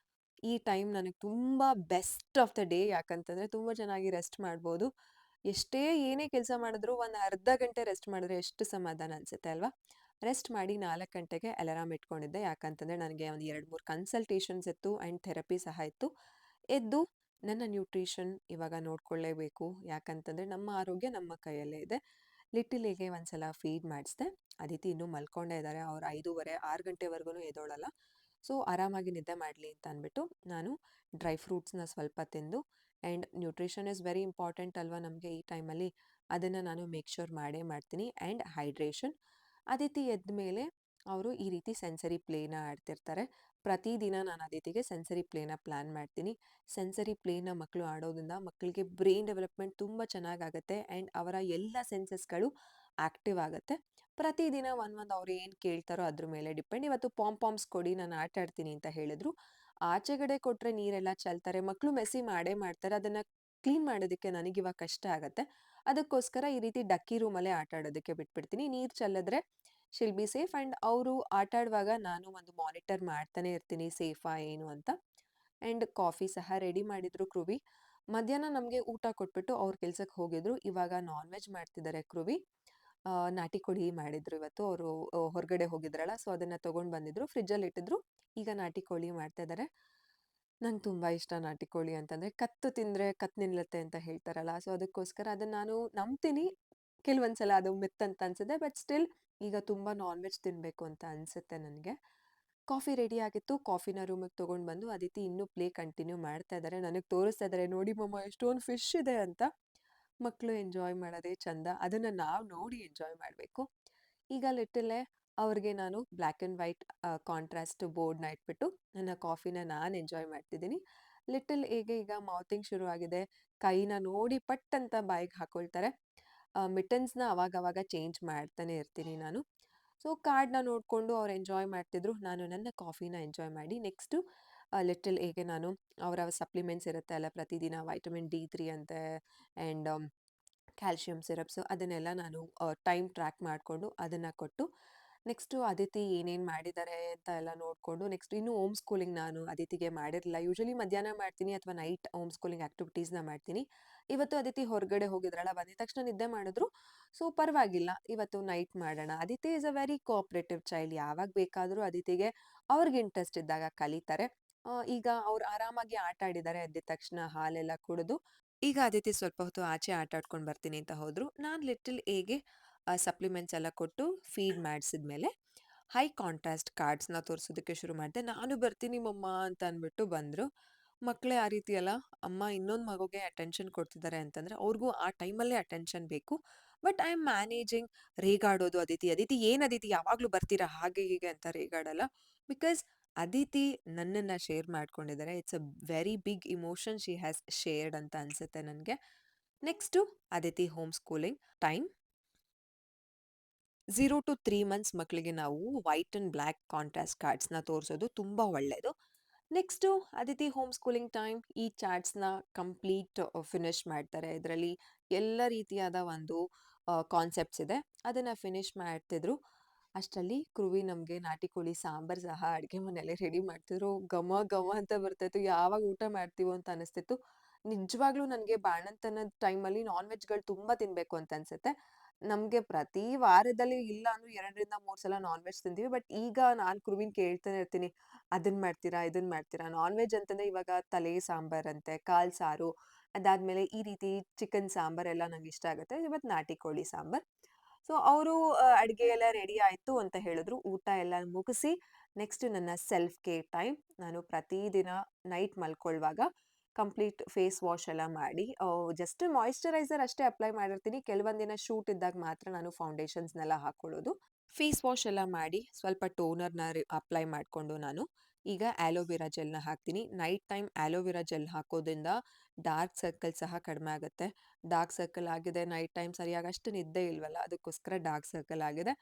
ಈ ಟೈಮ್ ನನಗೆ ತುಂಬಾ ಬೆಸ್ಟ್ ಆಫ್ ದ ಡೇ ಯಾಕಂತಂದ್ರೆ ತುಂಬ ಚೆನ್ನಾಗಿ ರೆಸ್ಟ್ ಮಾಡ್ಬೋದು. ಎಷ್ಟೇ ಏನೇ ಕೆಲಸ ಮಾಡಿದ್ರು ಒಂದು ಅರ್ಧ ಗಂಟೆ ರೆಸ್ಟ್ ಮಾಡಿದ್ರೆ ಎಷ್ಟು ಸಮಾಧಾನ ಅನ್ಸುತ್ತೆ ಅಲ್ವಾ? ರೆಸ್ಟ್ ಮಾಡಿ 4 ಗಂಟೆಗೆ ಅಲಾರಾಮ್ ಇಟ್ಕೊಂಡಿದ್ದೆ. ಯಾಕಂತಂದ್ರೆ ನನಗೆ ಒಂದು 2, 3 ಕನ್ಸಲ್ಟೇಷನ್ಸ್ ಇತ್ತು ಆ್ಯಂಡ್ ಥೆರಪಿ ಸಹ ಇತ್ತು. ಎದ್ದು ನನ್ನ ನ್ಯೂಟ್ರಿಷನ್ ಇವಾಗ ನೋಡ್ಕೊಳ್ಳೇಬೇಕು. ಯಾಕಂತಂದ್ರೆ ನಮ್ಮ ಆರೋಗ್ಯ ನಮ್ಮ ಕೈಯಲ್ಲೇ ಇದೆ. ಲಿಟಲಿಗೆ ಒಂದ್ಸಲ ಫೀಡ್ ಮಾಡಿಸ್ದೆ. ಅದಿತಿ ಇನ್ನೂ ಮಲ್ಕೊಂಡೇ ಇದ್ದಾರೆ. ಅವ್ರು 5:30, 6 ಗಂಟೆವರೆಗೂ ಎದ್ದೋಳಲ್ಲ. ಸೊ ಆರಾಮಾಗಿ ನಿದ್ದೆ ಮಾಡಲಿ ಅಂತ ಅಂದ್ಬಿಟ್ಟು ನಾನು ಡ್ರೈ ಫ್ರೂಟ್ಸ್‌ನ ಸ್ವಲ್ಪ ತಿಂದು and nutrition is very important ಅಲ್ವಾ ನಮಗೆ ಈ ಟೈಮಲ್ಲಿ. ಅದನ್ನು ನಾನು ಮೇಕ್ ಶ್ಯೂರ್ ಮಾಡೇ ಮಾಡ್ತೀನಿ ಆ್ಯಂಡ್ ಹೈಡ್ರೇಷನ್. ಅದಿತಿ ಎದ್ದ ಮೇಲೆ ಅವರು ಈ ರೀತಿ ಸೆನ್ಸರಿ ಪ್ಲೇನ ಆಡ್ತಿರ್ತಾರೆ. ಪ್ರತಿದಿನ ನಾನು ಅದಿತಿಗೆ ಸೆನ್ಸರಿ ಪ್ಲೇನ ಪ್ಲ್ಯಾನ್ ಮಾಡ್ತೀನಿ. ಸೆನ್ಸರಿ ಪ್ಲೇನ ಮಕ್ಕಳು ಆಡೋದ್ರಿಂದ ಮಕ್ಕಳಿಗೆ ಬ್ರೈನ್ ಡೆವಲಪ್ಮೆಂಟ್ ತುಂಬ ಚೆನ್ನಾಗಾಗತ್ತೆ ಆ್ಯಂಡ್ ಅವರ ಎಲ್ಲ ಸೆನ್ಸಸ್ಗಳು ಆಕ್ಟಿವ್ ಆಗುತ್ತೆ. ಪ್ರತಿದಿನ ಒಂದೊಂದು ಅವ್ರು ಏನು ಕೇಳ್ತಾರೋ ಅದ್ರ ಮೇಲೆ ಡಿಪೆಂಡ್. ಇವತ್ತು ಪಾಮ್ಸ್ ಕೊಡಿ ನಾನು ಆಟ ಆಡ್ತೀನಿ ಅಂತ ಹೇಳಿದ್ರು. ಆಚೆಗಡೆ ಕೊಟ್ಟರೆ ನೀರೆಲ್ಲ ಚೆಲ್ತಾರೆ. ಮಕ್ಕಳು ಮೆಸ್ಸಿ ಮಾಡೇ ಮಾಡ್ತಾರೆ. ಅದನ್ನು ಕ್ಲೀನ್ ಮಾಡೋದಕ್ಕೆ ನನಗಿವಾಗ ಕಷ್ಟ ಆಗತ್ತೆ. ಅದಕ್ಕೋಸ್ಕರ ಈ ರೀತಿ ಡಕ್ಕಿ ರೂಮಲ್ಲೇ ಆಟ ಆಡೋದಕ್ಕೆ ಬಿಟ್ಬಿಡ್ತೀನಿ. ನೀರು ಚೆಲ್ಲಿದ್ರೆ ಶಿಲ್ ಬಿ ಸೇಫ್ ಆ್ಯಂಡ್ ಅವರು ಆಟ ಆಡುವಾಗ ನಾನು ಒಂದು ಮಾನಿಟರ್ ಮಾಡ್ತಾನೆ ಇರ್ತೀನಿ ಸೇಫಾ ಏನು ಅಂತ. ಆ್ಯಂಡ್ ಕಾಫಿ ಸಹ ರೆಡಿ ಮಾಡಿದ್ರು ಕೃವಿ. ಮಧ್ಯಾಹ್ನ ನಮಗೆ ಊಟ ಕೊಟ್ಬಿಟ್ಟು ಅವ್ರ ಕೆಲ್ಸಕ್ಕೆ ಹೋಗಿದ್ರು. ಇವಾಗ ನಾನ್ ವೆಜ್ ಮಾಡ್ತಿದ್ದಾರೆ ಕೃವಿ. ನಾಟಿ ಕೋಳಿ ಮಾಡಿದ್ರು ಇವತ್ತು. ಅವರು ಹೊರಗಡೆ ಹೋಗಿದ್ರಲ್ಲ, ಸೊ ಅದನ್ನ ತಗೊಂಡು ಬಂದಿದ್ರು. ಫ್ರಿಡ್ಜಲ್ಲಿ ಇಟ್ಟಿದ್ರು. ಈಗ ನಾಟಿ ಕೋಳಿ ಮಾಡ್ತಾ ಇದ್ದಾರೆ. ನಂಗೆ ತುಂಬ ಇಷ್ಟ ನಾಟಿ ಕೋಳಿ ಅಂತಂದರೆ. ಕತ್ತು ತಿಂದರೆ ಕತ್ತು ನಿಲ್ಲುತ್ತೆ ಅಂತ ಹೇಳ್ತಾರಲ್ಲ, ಸೊ ಅದಕ್ಕೋಸ್ಕರ ಅದನ್ನು ನಾನು ನಂಬ್ತೀನಿ. ಕೆಲವೊಂದು ಸಲ ಅದು ಮಿತ್ ಅಂತ ಅನ್ಸುತ್ತೆ. ಬಟ್ ಸ್ಟಿಲ್ ಈಗ ತುಂಬ ನಾನ್ ವೆಜ್ ತಿನ್ನಬೇಕು ಅಂತ ಅನಿಸುತ್ತೆ ನನಗೆ. ಕಾಫಿ ರೆಡಿ ಆಗಿತ್ತು. ಕಾಫಿನ ರೂಮಿಗೆ ತೊಗೊಂಡು ಬಂದು ಅದಿತಿ ಇನ್ನೂ ಪ್ಲೇ ಕಂಟಿನ್ಯೂ ಮಾಡ್ತಾ ಇದ್ದಾರೆ. ನನಗೆ ತೋರಿಸ್ತಾ ಇದ್ದಾರೆ, ನೋಡಿ ಮಮ್ಮ ಎಷ್ಟೊಂದು ಫಿಶ್ ಇದೆ ಅಂತ. ಮಕ್ಕಳು ಎಂಜಾಯ್ ಮಾಡೋದೇ ಚಂದ. ಅದನ್ನು ನಾವು ನೋಡಿ ಎಂಜಾಯ್ ಮಾಡಬೇಕು. ಈಗ ಲಿಟಲ್ಲೇ ಅವ್ರಿಗೆ ನಾನು ಬ್ಲ್ಯಾಕ್ ಆ್ಯಂಡ್ ವೈಟ್ ಕಾಂಟ್ರಾಸ್ಟ್ ಬೋರ್ಡ್ನ ಇಟ್ಬಿಟ್ಟು ನನ್ನ ಕಾಫಿನ ನಾನು ಎಂಜಾಯ್ ಮಾಡ್ತಿದ್ದೀನಿ. ಲಿಟಲ್ ಹೇಗೆ ಈಗ ಮೌತಿಂಗ್ ಶುರು ಆಗಿದೆ. ಕೈನ ನೋಡಿ ಪಟ್ ಅಂತ ಬಾಯಿಗೆ ಹಾಕೊಳ್ತಾರೆ. ಮಿಟನ್ಸ್‌ನ ಅವಾಗವಾಗ ಚೇಂಜ್ ಮಾಡ್ತಾನೆ ಇರ್ತೀನಿ ನಾನು. ಸೊ ಕಾರ್ಡ್‌ನ ನೋಡಿಕೊಂಡು ಅವ್ರು ಎಂಜಾಯ್ ಮಾಡ್ತಿದ್ರು. ನಾನು ನನ್ನ ಕಾಫಿನ ಎಂಜಾಯ್ ಮಾಡಿ ನೆಕ್ಸ್ಟು ಲಿಟಲ್ ಹೇಗೆ ನಾನು ಅವರ ಸಪ್ಲಿಮೆಂಟ್ಸ್ ಇರುತ್ತೆ ಅಲ್ಲ ಪ್ರತಿದಿನ ವೈಟಮಿನ್ ಡಿ3 ಅಂತೆ ಆ್ಯಂಡ್ ಕ್ಯಾಲ್ಶಿಯಂ ಸಿರಪ್ಸು ಅದನ್ನೆಲ್ಲ ನಾನು ಟೈಮ್ ಟ್ರ್ಯಾಕ್ ಮಾಡಿಕೊಂಡು ಅದನ್ನು ಕೊಟ್ಟು ನೆಕ್ಸ್ಟು ಅದಿತಿ ಏನೇನು ಮಾಡಿದ್ದಾರೆ ಅಂತ ಎಲ್ಲ ನೋಡಿಕೊಂಡು ನೆಕ್ಸ್ಟ್ ಇನ್ನೂ ಹೋಮ್ ಸ್ಕೂಲಿಂಗ್ ನಾನು ಅದಿತಿಗೆ ಮಾಡಿರಲಿಲ್ಲ. ಯೂಶಲಿ ಮಧ್ಯಾಹ್ನ ಮಾಡ್ತೀನಿ ಅಥವಾ ನೈಟ್ ಹೋಮ್ ಸ್ಕೂಲಿಂಗ್ ಆ್ಯಕ್ಟಿವಿಟೀಸ್‌ನ ಮಾಡ್ತೀನಿ. ಇವತ್ತು ಅದಿತಿ ಹೊರಗಡೆ ಹೋಗಿದ್ರಲ್ಲ, ಬಂದಿದ ತಕ್ಷಣ ನಿದ್ದೆ ಮಾಡಿದ್ರು. ಸೊ ಪರವಾಗಿಲ್ಲ, ಇವತ್ತು ನೈಟ್ ಮಾಡೋಣ. Aditi is a very cooperative child. ಯಾವಾಗ ಬೇಕಾದರೂ ಅದಿತಿಗೆ ಅವ್ರಿಗೆ ಇಂಟ್ರೆಸ್ಟ್ ಇದ್ದಾಗ ಕಲಿತಾರೆ. ಈಗ ಅವ್ರು ಆರಾಮಾಗಿ ಆಟ ಆಡಿದ್ದಾರೆ. ಎದ್ದಿದ ತಕ್ಷಣ ಹಾಲೆಲ್ಲ ಕುಡಿದು ಈಗ ಅದಿತಿ ಸ್ವಲ್ಪ ಹೊತ್ತು ಆಚೆ ಆಟ ಆಡ್ಕೊಂಡು ಬರ್ತೀನಿ ಅಂತ ಹೋದ್ರು. ನಾನು ಲಿಟಲ್ ಎಗೆ ಸಪ್ಲಿಮೆಂಟ್ಸ್ ಎಲ್ಲ ಕೊಟ್ಟು ಫೀಡ್ ಮಾಡಿಸಿದ್ಮೇಲೆ ಹೈ ಕಾಂಟ್ರಾಸ್ಟ್ ಕಾರ್ಡ್ಸ್‌ನ ತೋರಿಸೋದಕ್ಕೆ ಶುರು ಮಾಡಿದೆ. ನಾನು ಬರ್ತೀನಿ ಮಮ್ಮ ಅಂತ ಅಂದ್ಬಿಟ್ಟು ಬಂದರು. ಮಕ್ಕಳೇ ಆ ರೀತಿ ಅಲ್ಲ, ಅಮ್ಮ ಇನ್ನೊಂದು ಮಗುಗೆ ಅಟೆನ್ಷನ್ ಕೊಡ್ತಿದ್ದಾರೆ ಅಂತಂದರೆ ಅವ್ರಿಗೂ ಆ ಟೈಮಲ್ಲೇ ಅಟೆನ್ಷನ್ ಬೇಕು. But I am managing. ರೇಗಾಡೋದು ಅದಿತಿ, ಅದಿತಿ ಏನು ಅದಿತಿ ಯಾವಾಗಲೂ ಬರ್ತೀರಾ ಹಾಗೆ ಹೀಗೆ ಅಂತ ರೇಗಾಡಲ್ಲ. ಬಿಕಾಸ್ ಅದಿತಿ ನನ್ನನ್ನು ಶೇರ್ ಮಾಡ್ಕೊಂಡಿದ್ದಾರೆ. It's a very big emotion she has shared ಅಂತ ಅನಿಸುತ್ತೆ ನನಗೆ. Next Aditi home schooling time. 0 to 3 months ಮಕ್ಕಳಿಗೆ ನಾವು ವೈಟ್ ಆ್ಯಂಡ್ ಬ್ಲ್ಯಾಕ್ ಕಾಂಟ್ರಾಸ್ಟ್ ಕಾರ್ಡ್ಸ್‌ನ ತೋರಿಸೋದು ತುಂಬ ಒಳ್ಳೆಯದು. Next Aditi home schooling time. ಈ ಚಾರ್ಟ್ಸ್‌ನ ಕಂಪ್ಲೀಟ್ ಫಿನಿಶ್ ಮಾಡ್ತಾರೆ. ಇದರಲ್ಲಿ ಎಲ್ಲ ರೀತಿಯಾದ ಒಂದು ಕಾನ್ಸೆಪ್ಟ್ಸ್ ಇದೆ. ಅದನ್ನು ಫಿನಿಶ್ ಮಾಡ್ತಿದ್ರು. ಅಷ್ಟರಲ್ಲಿ ಕೃವಿ ನಮಗೆ ನಾಟಿ ಕೋಳಿ ಸಾಂಬಾರು ಸಹ ಅಡುಗೆ ಮನೆಯಲ್ಲೇ ರೆಡಿ ಮಾಡ್ತಿದ್ರು. ಘಮ ಘಮ ಅಂತ ಬರ್ತಾಯಿತ್ತು. ಯಾವಾಗ ಊಟ ಮಾಡ್ತೀವೋ ಅಂತ ಅನಿಸ್ತಿತ್ತು. ನಿಜವಾಗ್ಲೂ ನನಗೆ ಬಾಣಂತನದ ಟೈಮಲ್ಲಿ ನಾನ್ ವೆಜ್‌ಗಳು ತುಂಬ ತಿನ್ನಬೇಕು ಅಂತ ಅನಿಸುತ್ತೆ. ನಮಗೆ ಪ್ರತಿ ವಾರದಲ್ಲಿ ಇಲ್ಲ ಅಂದ್ರೂ 2ರಿಂದ 3 ಸಲ ನಾನ್ ವೆಜ್ ತಿಂತೀವಿ. ಬಟ್ ಈಗ ನಾನು ಕೃವಿನ ಕೇಳ್ತಾನೆ ಇರ್ತೀನಿ, ಅದನ್ನು ಮಾಡ್ತೀರಾ, ಇದನ್ನು ಮಾಡ್ತೀರಾ? ನಾನ್ ವೆಜ್ ಅಂತಂದರೆ ಇವಾಗ ತಲೆ ಸಾಂಬಾರಂತೆ, ಕಾಲು ಸಾರು, ಅದಾದಮೇಲೆ ಈ ರೀತಿ ಚಿಕನ್ ಸಾಂಬಾರೆಲ್ಲ ನಂಗೆ ಇಷ್ಟ ಆಗುತ್ತೆ. ಇವತ್ತು ನಾಟಿ ಕೋಳಿ ಸಾಂಬಾರು. ಸೊ ಅವರು ಅಡುಗೆ ಎಲ್ಲ ರೆಡಿ ಆಯಿತು ಅಂತ ಹೇಳಿದ್ರು. ಊಟ ಎಲ್ಲ ಮುಗಿಸಿ ನೆಕ್ಸ್ಟ್ ನನ್ನ ಸೆಲ್ಫ್ ಕೇರ್ ಟೈಮ್. ನಾನು ಪ್ರತಿದಿನ ನೈಟ್ ಮಲ್ಕೊಳ್ಳುವಾಗ ಕಂಪ್ಲೀಟ್ ಫೇಸ್ ವಾಶ್ ಎಲ್ಲ ಮಾಡಿ ಜಸ್ಟ್ ಮಾಯಿಶ್ಚರೈಸರ್ ಅಷ್ಟೇ ಅಪ್ಲೈ ಮಾಡಿರ್ತೀನಿ. ಕೆಲವೊಂದು ದಿನ ಶೂಟ್ ಇದ್ದಾಗ ಮಾತ್ರ ನಾನು ಫೌಂಡೇಶನ್ಸ್‌ನೆಲ್ಲ ಹಾಕ್ಕೊಳ್ಳೋದು. ಫೇಸ್ ವಾಶ್ ಎಲ್ಲ ಮಾಡಿ ಸ್ವಲ್ಪ ಟೋನರ್ನ ಅಪ್ಲೈ ಮಾಡಿಕೊಂಡು ನಾನು ಈಗ ಆಲೋವೆರಾ ಜೆಲ್ನ ಹಾಕ್ತೀನಿ. ನೈಟ್ ಟೈಮ್ ಆಲೋವೆರಾ ಜೆಲ್ ಹಾಕೋದ್ರಿಂದ ಡಾರ್ಕ್ ಸರ್ಕಲ್ ಸಹ ಕಡಿಮೆ ಆಗುತ್ತೆ. ಡಾರ್ಕ್ ಸರ್ಕಲ್ ಆಗಿದೆ, ನೈಟ್ ಟೈಮ್ ಸರಿಯಾಗಿ ಅಷ್ಟು ನಿದ್ದೆ ಇಲ್ವಲ್ಲ, ಅದಕ್ಕೋಸ್ಕರ ಡಾರ್ಕ್ ಸರ್ಕಲ್ ಆಗಿದೆ.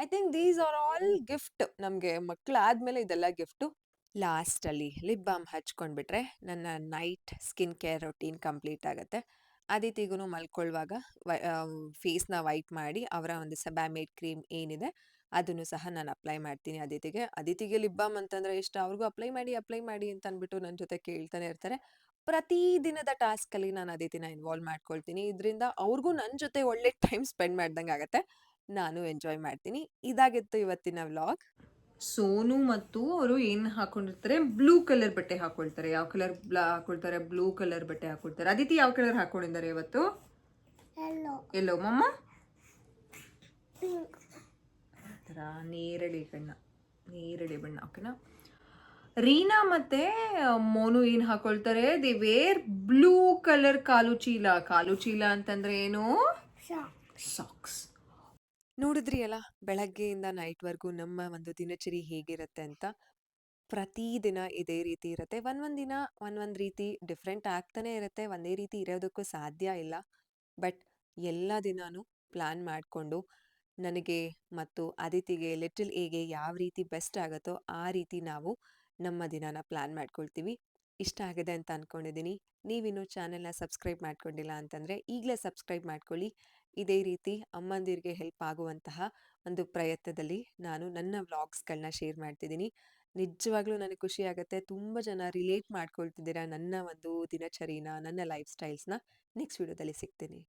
I think these are all gift. ನಮಗೆ ಮಕ್ಕಳಾದ್ಮೇಲೆ ಇದೆಲ್ಲ ಗಿಫ್ಟು. ಲಾಸ್ಟಲ್ಲಿ ಲಿಪ್ ಬಾಮ್ ಹಚ್ಕೊಂಡ್ಬಿಟ್ರೆ ನನ್ನ night skin care routine complete ಆಗುತ್ತೆ. ಅದಿತಿಗೂ ಮಲ್ಕೊಳ್ಳುವಾಗ ಫೇಸ್ನ ವೈಟ್ ಮಾಡಿ ಅವರ ಒಂದು ಸೆಬಾಮೇಡ್ ಕ್ರೀಮ್ ಏನಿದೆ ಅದನ್ನು ಸಹ ನಾನು ಅಪ್ಲೈ ಮಾಡ್ತೀನಿ ಅದಿತಿಗೆ. ಅದಿತಿಗೆ ಲಿಪ್ ಬಾಮ್ ಅಂತಂದರೆ ಇಷ್ಟ, ಅವ್ರಿಗೂ ಅಪ್ಲೈ ಮಾಡಿ ಅಂತ ಅಂದ್ಬಿಟ್ಟು ನನ್ನ ಜೊತೆ ಕೇಳ್ತಾನೆ ಇರ್ತಾರೆ. ಪ್ರತಿದಿನದ ಟಾಸ್ಕಲ್ಲಿ ನಾನು ಅದಿತಿನ ಇನ್ವಾಲ್ವ್ ಮಾಡ್ಕೊಳ್ತೀನಿ. ಇದರಿಂದ ಅವ್ರಿಗೂ ನನ್ನ ಜೊತೆ ಒಳ್ಳೆ ಟೈಮ್ ಸ್ಪೆಂಡ್ ಮಾಡ್ದಂಗೆ ಆಗುತ್ತೆ. ನಾನು ಎಂಜಾಯ್ ಮಾಡ್ತೀನಿ. ಇದಾಗಿತ್ತು ಇವತ್ತಿನ ವ್ಲಾಗ್. ಸೋನು ಮತ್ತು ಅವರು ಏನು ಹಾಕೊಂಡಿರ್ತಾರೆ, ಬ್ಲೂ ಕಲರ್ ಬಟ್ಟೆ ಹಾಕೊಳ್ತಾರೆ. ಯಾವ ಕಲರ್ ಹಾಕೊಳ್ತಾರೆ? ಬ್ಲೂ ಕಲರ್ ಬಟ್ಟೆ ಹಾಕೊಳ್ತಾರೆ. ಅದಿತಿ ಯಾವ ಕಲರ್ ಹಾಕೊಂಡಿದ್ದಾರೆ ಇವತ್ತು? ಎಲ್ಲೋ ಎಲ್ಲೋ ಮಮ್ಮ ಪಿಂಕ್ ಥರ ನೇರಳೆ ಬಣ್ಣ ಓಕೆನಾ. ರೀನಾ ಮತ್ತೆ ಮೋನು ಏನು ಹಾಕೊಳ್ತಾರೆ? ದಿ ವೇರ್ ಬ್ಲೂ ಕಲರ್ ಕಾಲು ಚೀಲ ಅಂತಂದ್ರೆ ಏನು? ಸಾಕ್ಸ್. ನೋಡಿದ್ರಿ ಅಲ್ಲ, ಬೆಳಗ್ಗೆಯಿಂದ ನೈಟ್ವರೆಗೂ ನಮ್ಮ ಒಂದು ದಿನಚರಿ ಹೇಗಿರುತ್ತೆ ಅಂತ. ಪ್ರತಿದಿನ ಇದೇ ರೀತಿ ಇರುತ್ತೆ. ಒಂದೊಂದು ದಿನ ಒಂದೊಂದು ರೀತಿ ಡಿಫ್ರೆಂಟ್ ಆಗ್ತಾನೆ ಇರುತ್ತೆ. ಒಂದೇ ರೀತಿ ಇರೋದಕ್ಕೂ ಸಾಧ್ಯ ಇಲ್ಲ. ಬಟ್ ಎಲ್ಲ ದಿನಾನು ಪ್ಲ್ಯಾನ್ ಮಾಡಿಕೊಂಡು ನನಗೆ ಮತ್ತು ಅದಿತಿಗೆ, ಲಿಟಲ್ ಎಗೆ ಯಾವ ರೀತಿ ಬೆಸ್ಟ್ ಆಗುತ್ತೋ ಆ ರೀತಿ ನಾವು ನಮ್ಮ ದಿನಾನ ಪ್ಲ್ಯಾನ್ ಮಾಡ್ಕೊಳ್ತೀವಿ. ಇಷ್ಟ ಆಗಿದೆ ಅಂತ ಅಂದ್ಕೊಂಡಿದ್ದೀನಿ. ನೀವಿನ್ನೂ ಚಾನೆಲ್ನ ಸಬ್ಸ್ಕ್ರೈಬ್ ಮಾಡ್ಕೊಂಡಿಲ್ಲ ಅಂತಂದರೆ ಈಗಲೇ ಸಬ್ಸ್ಕ್ರೈಬ್ ಮಾಡ್ಕೊಳ್ಳಿ. ಇದೇ ರೀತಿ ಅಮ್ಮಂದಿರಿಗೆ ಹೆಲ್ಪ್ ಆಗುವಂತಹ ಒಂದು ಪ್ರಯತ್ನದಲ್ಲಿ ನಾನು ನನ್ನ ವ್ಲಾಗ್ಸ್ಗಳನ್ನ ಶೇರ್ ಮಾಡ್ತಿದ್ದೀನಿ. ನಿಜವಾಗ್ಲೂ ನನಗೆ ಖುಷಿ ಆಗುತ್ತೆ. ತುಂಬ ಜನ ರಿಲೇಟ್ ಮಾಡ್ಕೊಳ್ತಿದ್ದೀರಾ ನನ್ನ ಒಂದು ದಿನಚರಿನ, ನನ್ನ ಲೈಫ್ ಸ್ಟೈಲ್ಸ್ನ. ನೆಕ್ಸ್ಟ್ ವಿಡಿಯೋದಲ್ಲಿ ಸಿಗ್ತೀನಿ.